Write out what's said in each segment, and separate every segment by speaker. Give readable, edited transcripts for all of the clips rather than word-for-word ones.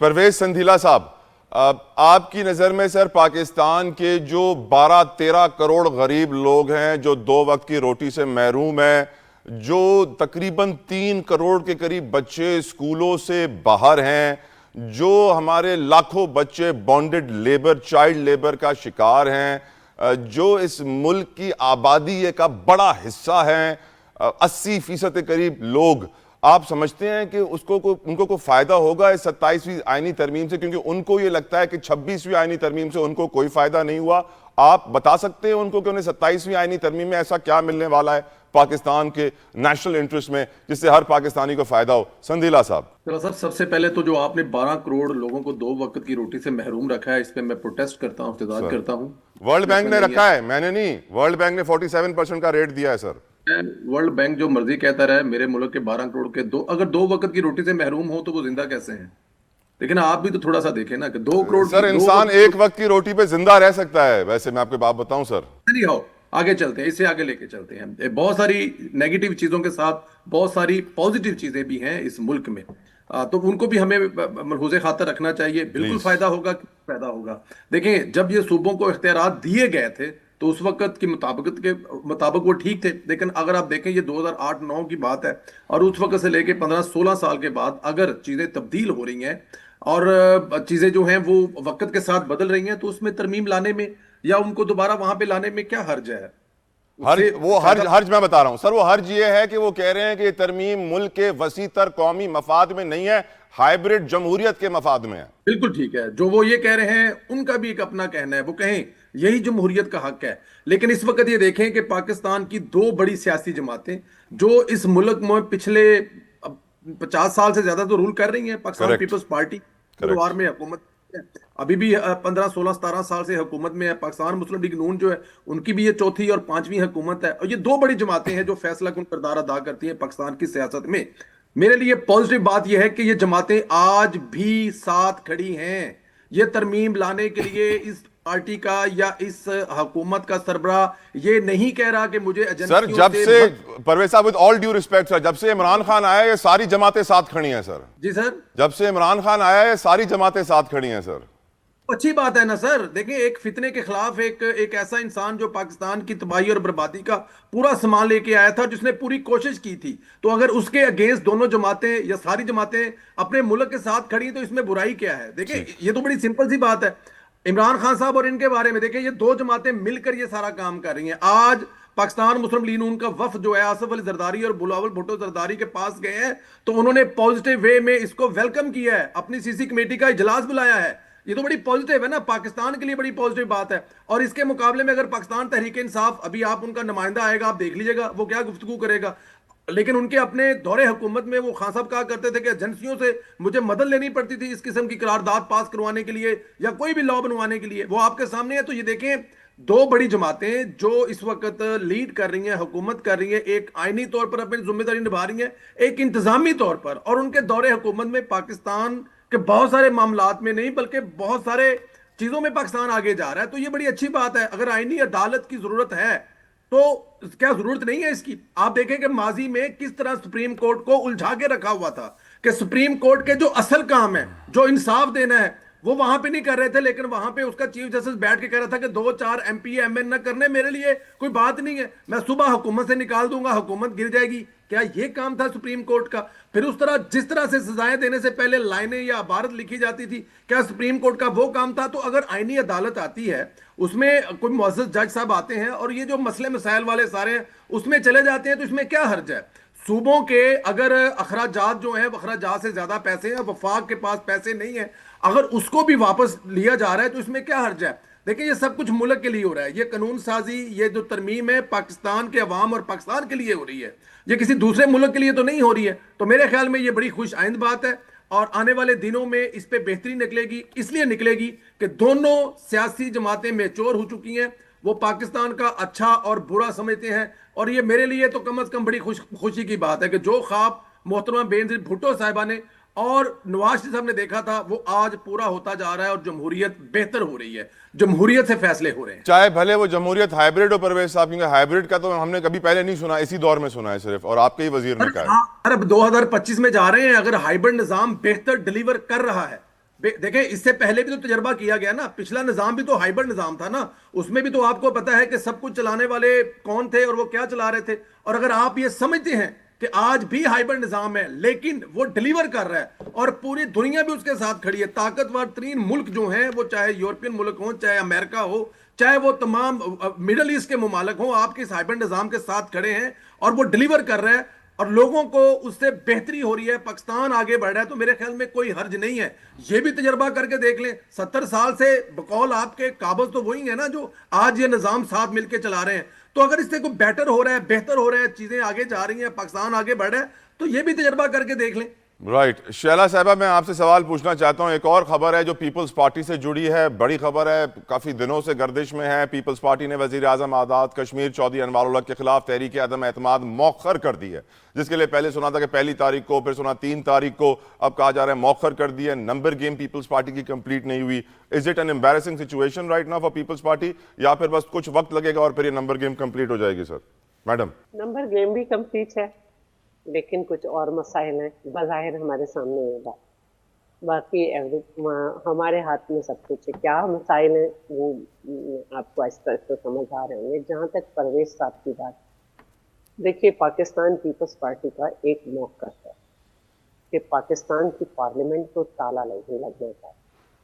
Speaker 1: پرویز سندھیلا صاحب، آپ کی نظر میں سر پاکستان کے جو 12-13 کروڑ غریب لوگ ہیں جو 2 وقت کی روٹی سے محروم ہیں، جو تقریباً 3 کروڑ کے قریب بچے اسکولوں سے باہر ہیں، جو ہمارے لاکھوں بچے بانڈڈ لیبر، چائلڈ لیبر کا شکار ہیں، جو اس ملک کی آبادی کا بڑا حصہ ہیں، 80% کے قریب لوگ، آپ سمجھتے ہیں کہ ان کو کوئی فائدہ ہوگا اس 27ویں آئینی ترمیم سے؟ کیونکہ ان کو یہ لگتا ہے کہ 26ویں آئینی ترمیم سے ان کو کوئی فائدہ نہیں ہوا۔ آپ بتا سکتے ہیں ان کو کہ انہیں 27ویں آئینی ترمیم میں ایسا کیا ملنے والا ہے پاکستان کے نیشنل انٹرسٹ میں جس سے ہر پاکستانی کو فائدہ ہو؟ سندھیلا صاحب
Speaker 2: سر، سب سے پہلے تو جو آپ نے 12 کروڑ لوگوں کو 2 وقت کی روٹی سے محروم رکھا ہے، اس پہ میں پروٹیسٹ کرتا ہوں، احتجاج کرتا ہوں۔
Speaker 1: ورلڈ بینک
Speaker 2: ایسا
Speaker 1: نے
Speaker 2: نہیں
Speaker 1: رکھا ہے، میں نے نہیں، ورلڈ بینک نے 47% کا ریٹ دیا ہے سر۔
Speaker 2: ورلڈ بینک جو مرضی کہتا رہے، میرے ملک کے 12 کروڑ کے اگر 2 وقت کی روٹی سے محروم ہو تو وہ زندہ کیسے ہیں؟ لیکن آپ بھی تو تھوڑا سا دیکھیں نا کہ 2 کروڑ
Speaker 1: سر
Speaker 2: کی 2
Speaker 1: انسان
Speaker 2: وقت کی
Speaker 1: ایک وقت کی روٹی پہ زندہ رہ سکتا ہے، ویسے میں آپ کو بات بتاؤں سر۔
Speaker 2: نہیں ہو، آگے چلتے ہیں، اس سے آگے لے کے چلتے ہیں۔ بہت ساری نیگیٹو چیزوں کے ساتھ بہت ساری پازیٹیو چیزیں بھی ہیں اس ملک میں، تو ان کو بھی ہمیں ملحوظ خاطر رکھنا چاہیے۔ بالکل
Speaker 1: پلیز۔
Speaker 2: فائدہ ہوگا، فائدہ ہوگا۔ دیکھیں، جب یہ صوبوں کو اختیارات دیے گئے تھے تو اس وقت کی مطابق وہ ٹھیک تھے، لیکن اگر آپ دیکھیں یہ 2008-9 کی بات ہے، اور اس وقت سے لے کے 15-16 سال کے بعد اگر چیزیں تبدیل ہو رہی ہیں اور چیزیں جو ہیں وہ وقت کے ساتھ بدل رہی ہیں، تو اس میں ترمیم لانے میں یا ان کو دوبارہ وہاں پہ لانے میں کیا حرج ہے؟ اس سے فائدہ۔
Speaker 1: حرج میں بتا رہا ہوں سر، وہ حرج یہ ہے کہ وہ کہہ رہے ہیں کہ یہ ترمیم ملک کے وسیع تر قومی مفاد میں نہیں ہے، ہائیبرڈ جمہوریت کے مفاد میں ہے۔
Speaker 2: بالکل ٹھیک ہے، جو وہ یہ کہہ رہے ہیں ان کا بھی ایک اپنا کہنا ہے، وہ کہیں یہی جمہوریت کا حق ہے۔ لیکن اس وقت یہ دیکھیں کہ پاکستان کی 2 بڑی سیاسی جماعتیں جو اس ملک میں پچھلے 50 سال سے زیادہ تو رول کر رہی ہیں، پاکستان
Speaker 1: کریکٹ،
Speaker 2: پیپلز پارٹی
Speaker 1: کریکٹ۔
Speaker 2: میں حکومت ہے، ابھی بھی 15-16-17 سال سے حکومت میں ہے۔ پاکستان مسلم لیگ نون جو ہے، ان کی بھی یہ 4تھی اور 5ویں حکومت ہے، اور یہ 2 بڑی جماعتیں ہیں جو فیصلہ کن کردار ادا کرتی ہیں پاکستان کی سیاست میں۔ میرے لیے پازیٹیو بات یہ ہے کہ یہ جماعتیں آج بھی ساتھ کھڑی ہیں۔ یہ ترمیم لانے کے لیے اس پارٹی کا یا اس حکومت کا سربراہ یہ نہیں کہہ رہا کہ مجھے
Speaker 1: سر
Speaker 2: ایجنسیوں
Speaker 1: جب
Speaker 2: سے
Speaker 1: سے پرویز صاحب، with all due respect سر، جب سے عمران خان آیا ہے یہ ساری جماعتیں ساتھ کھڑی ہیں سر۔
Speaker 2: جی سر،
Speaker 1: جب سے عمران خان آیا ہے ساری جماعتیں ساتھ کھڑی ہیں سر۔
Speaker 2: اچھی بات ہے نا سر۔ دیکھیں، ایک فتنے کے خلاف ایک ایسا انسان جو پاکستان کی تباہی اور بربادی کا پورا سامان لے کے آیا تھا، جس نے پوری کوشش کی تھی، تو اگر اس کے اگینسٹ دونوں جماعتیں یا ساری جماعتیں اپنے ملک کے ساتھ کھڑی ہیں تو اس میں برائی کیا ہے؟ دیکھیں، یہ تو بڑی سمپل سی بات ہے۔ عمران خان صاحب اور ان کے بارے میں دیکھیں، یہ 2 جماعتیں مل کر یہ سارا کام کر رہی ہیں۔ آج پاکستان مسلم لیگ نون کا وفد جو ہے آصف علی زرداری اور بلاول بھٹو زرداری کے پاس گئے ہیں، تو انہوں نے پازیٹیو وے میں اس کو ویلکم کیا ہے، اپنی سی سی کمیٹی کا اجلاس بلایا ہے۔ یہ تو بڑی پازیٹیو ہے نا، پاکستان کے لیے بڑی پازیٹیو بات ہے۔ اور اس کے مقابلے میں اگر پاکستان تحریک انصاف، ابھی آپ ان کا نمائندہ آئے گا، آپ دیکھ لیجئے گا وہ کیا گفتگو کرے گا۔ لیکن ان کے اپنے دور حکومت میں وہ خان صاحب کہا کرتے تھے کہ ایجنسیوں سے مجھے مدد لینی پڑتی تھی اس قسم کی قرارداد پاس کروانے کے لیے یا کوئی بھی لا بنوانے کے لیے۔ وہ آپ کے سامنے ہے۔ تو یہ دیکھیں، 2 بڑی جماعتیں جو اس وقت لیڈ کر رہی ہیں، حکومت کر رہی ہیں، ایک آئینی طور پر اپنی ذمہ داری نبھا رہی ہیں، ایک انتظامی طور پر، اور ان کے دور حکومت میں پاکستان کے بہت سارے معاملات میں نہیں بلکہ بہت سارے چیزوں میں پاکستان آگے جا رہا ہے۔ تو یہ بڑی اچھی بات ہے۔ اگر آئینی عدالت کی ضرورت ہے تو کیا ضرورت نہیں ہے اس کی؟ آپ دیکھیں کہ ماضی میں کس طرح سپریم کورٹ کو الجھا کے رکھا ہوا تھا کہ سپریم کورٹ کے جو اصل کام ہے، جو انصاف دینا ہے، وہ وہاں پہ نہیں کر رہے تھے، لیکن وہاں پہ اس کا چیف جسٹس بیٹھ کے کہہ رہا تھا کہ 2-4 ایم پی ایم این نہ کرنے میرے لیے کوئی بات نہیں ہے، میں صبح حکومت سے نکال دوں گا، حکومت گر جائے گی۔ کیا یہ کام تھا سپریم کورٹ کا؟ پھر اس طرح جس طرح سے سزائیں دینے سے پہلے لائنیں یا عبارت لکھی جاتی تھی، کیا سپریم کورٹ کا وہ کام تھا؟ تو اگر آئینی عدالت آتی ہے، اس میں کوئی معزز جج صاحب آتے ہیں اور یہ جو مسئلے مسائل والے سارے ہیں اس میں چلے جاتے ہیں، تو اس میں کیا حرج ہے؟ صوبوں کے اگر اخراجات جو ہیں، اخراجات سے زیادہ پیسے ہیں، وفاق کے پاس پیسے نہیں ہیں، اگر اس کو بھی واپس لیا جا رہا ہے تو اس میں کیا حرج ہے؟ دیکھیں، یہ سب کچھ ملک کے لیے ہو رہا ہے۔ یہ قانون سازی، یہ جو ترمیم ہے، پاکستان کے عوام اور پاکستان کے لیے ہو رہی ہے، یہ کسی دوسرے ملک کے لیے تو نہیں ہو رہی ہے۔ تو میرے خیال میں یہ بڑی خوش آئند بات ہے، اور آنے والے دنوں میں اس پہ بہتری نکلے گی۔ اس لیے نکلے گی کہ دونوں سیاسی جماعتیں میچور ہو چکی ہیں، وہ پاکستان کا اچھا اور برا سمجھتے ہیں، اور یہ میرے لیے تو کم از کم بڑی خوشی کی بات ہے کہ جو خواب محترمہ بینظیر بھٹو صاحبہ نے اور نواز شریف صاحب نے دیکھا تھا وہ آج پورا ہوتا جا رہا ہے، اور جمہوریت بہتر ہو رہی ہے، جمہوریت سے فیصلے ہو رہے ہیں۔
Speaker 1: چاہے بھلے وہ جمہوریت ہائیبرڈ ہو پرویز صاحب، کیونکہ ہائیبرڈ کا تو ہم نے کبھی پہلے نہیں سنا، اسی دور میں سنا ہے صرف، اور آپ کے ہی وزیر نے کہا ہے۔
Speaker 2: اب 2025 میں جا رہے ہیں، اگر ہائیبرڈ نظام بہتر ڈیلیور کر رہا ہے دیکھیں اس سے پہلے بھی تو تجربہ کیا گیا نا، پچھلا نظام بھی تو ہائبرڈ نظام تھا نا، اس میں بھی تو آپ کو پتا ہے کہ سب کچھ چلانے والے کون تھے اور وہ کیا چلا رہے تھے. اور اگر آپ یہ سمجھتے ہیں کہ آج بھی ہائبرڈ نظام ہے لیکن وہ ڈیلیور کر رہا ہے اور پوری دنیا بھی اس کے ساتھ کھڑی ہے، طاقتور ترین ملک جو ہیں وہ چاہے یورپین ملک ہوں، چاہے امریکہ ہو، چاہے وہ تمام مڈل ایسٹ کے ممالک ہوں، آپ کے اس ہائبرڈ نظام کے ساتھ کھڑے ہیں اور وہ ڈیلیور کر رہا ہے اور لوگوں کو اس سے بہتری ہو رہی ہے، پاکستان آگے بڑھ رہا ہے. تو میرے خیال میں کوئی حرج نہیں ہے، یہ بھی تجربہ کر کے دیکھ لیں. 70 سال سے بقول آپ کے قابض تو وہی ہیں نا جو آج یہ نظام ساتھ مل کے چلا رہے ہیں. تو اگر اس سے کوئی بیٹر ہو رہا ہے، بہتر ہو رہا ہے، چیزیں آگے جا رہی ہیں، پاکستان آگے بڑھ رہا ہے، تو یہ بھی تجربہ کر کے دیکھ لیں.
Speaker 1: رائٹ. شیلا صاحبہ میں آپ سے سوال پوچھنا چاہتا ہوں. ایک اور خبر ہے جو پیپلز پارٹی سے جڑی ہے، بڑی خبر ہے، کافی دنوں سے گردش میں ہے. پیپلز پارٹی نے وزیر اعظم آزاد کشمیر چودھری انوار الحق کے خلاف تحریک عدم اعتماد مؤخر کر دی ہے، جس کے لیے پہلے سنا تھا کہ 1 تاریخ کو، پھر سنا 3 تاریخ کو، اب کہا جا رہا ہے مؤخر کر دی ہے. نمبر گیم پیپلز پارٹی کی کمپلیٹ نہیں ہوئی. Is it an embarrassing situation right now for Peoples Party, یا پھر بس کچھ وقت لگے گا اور پھر یہ نمبر گیم کمپلیٹ ہو جائے گی؟ سر میڈم.
Speaker 3: نمبر گیم بھی کمپلیٹ ہے لیکن کچھ اور مسائل ہیں بظاہر ہمارے سامنے یہ بات، باقی ہمارے ہاتھ میں سب کچھ ہے. کیا مسائل ہیں وہ آپ کو آہستہ آہستہ سمجھ آ رہے ہوں گے. جہاں تک پرویز صاحب کی بات، دیکھیے پاکستان پیپلز پارٹی کا ایک موقف ہے کہ پاکستان کی پارلیمنٹ کو تالا نہیں لگنا چاہیے،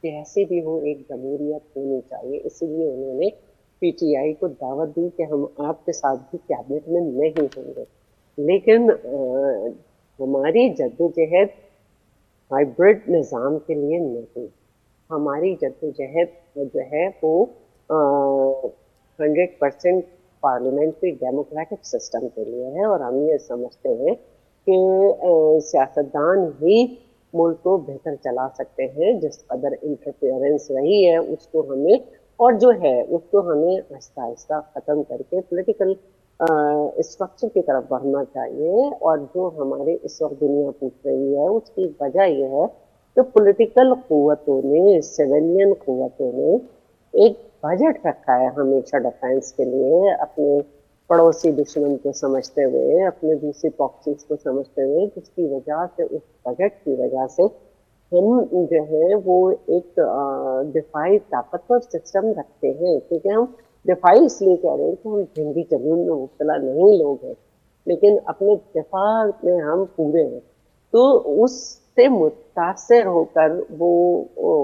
Speaker 3: کیسے بھی ہو ایک جمہوریت ہونی چاہیے. اسی لیے انہوں نے پی ٹی آئی کو دعوت دی کہ ہم آپ کے ساتھ بھی کیبنٹ میں نہیں ہوں گے. لیکن ہماری جدوجہد ہائبرڈ نظام کے لیے نہیں، ہماری جدوجہد جو ہے وہ 100% پارلیمنٹری ڈیموکریٹک سسٹم کے لیے ہے. اور ہم یہ سمجھتے ہیں کہ سیاستدان ہی ملک کو بہتر چلا سکتے ہیں. جس قدر انٹرفیئرنس رہی ہے اس کو ہمیں، اور جو ہے اس کو ہمیں آہستہ آہستہ ختم کر کے پولیٹیکل اسٹرکچر کی طرف بڑھنا چاہیے. اور جو ہمارے اس وقت دنیا پوچھ رہی ہے اس کی وجہ یہ ہے کہ پولیٹیکل قوتوں نے، سویلین قوتوں نے ایک بجٹ رکھا ہے ہمیشہ ڈیفینس کے لیے، اپنے پڑوسی دشمن کو سمجھتے ہوئے، اپنے دوسری پاکسیز کو سمجھتے ہوئے، جس کی وجہ سے اس بجٹ کی وجہ سے ہم جو ہے وہ ایک دفاعی طاقتور سسٹم رکھتے ہیں. کیونکہ ہم دفاعی اس لیے کہہ رہے ہیں کہ ہم جنگی جنون میں مبتلا نہیں لوگ ہیں، لیکن اپنے دفاع میں ہم پورے ہیں. تو اس سے متاثر ہو کر وہ،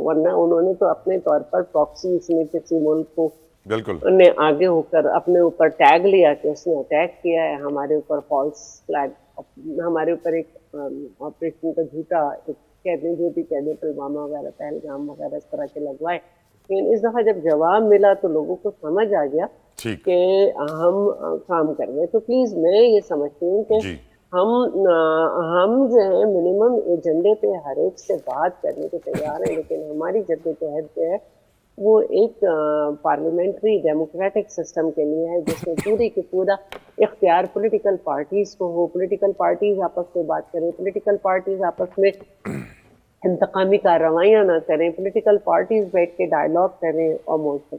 Speaker 3: ورنہ انہوں نے تو اپنے طور پر پراکسی اس میں کسی ملک کو
Speaker 1: بالکل
Speaker 3: نے آگے ہو کر اپنے اوپر ٹیگ لیا کہ اس نے اٹیک کیا ہے ہمارے اوپر، فالس فلیگ، ہمارے اوپر ایک آپریشن کا جھوٹا کہتے جو بھی کہتے پلوامہ وغیرہ، پہلگام وغیرہ اس طرح کے لگوائے. لیکن اس دفعہ جب جواب ملا تو لوگوں کو سمجھ آ گیا
Speaker 1: ٹھیک.
Speaker 3: کہ ہم کام کر رہے ہیں. تو پلیز میں یہ سمجھتی ہوں کہ
Speaker 1: جی
Speaker 3: ہم جو ہے منیمم ایجنڈے پہ ہر ایک سے بات کرنے کو تیار ہیں، لیکن ہماری جدوجہد جو ہے وہ ایک پارلیمنٹری ڈیموکریٹک سسٹم کے لیے ہے، جس میں پوری کی پورا اختیار پولیٹیکل پارٹیز کو ہو. پولیٹیکل پارٹیز آپس میں بات کریں، پولیٹیکل پارٹیز آپس میں انتقامی کارروائیاں نہ کریں، پولیٹیکل پارٹیز بیٹھ کے ڈائیلاگ کریں اور موضوع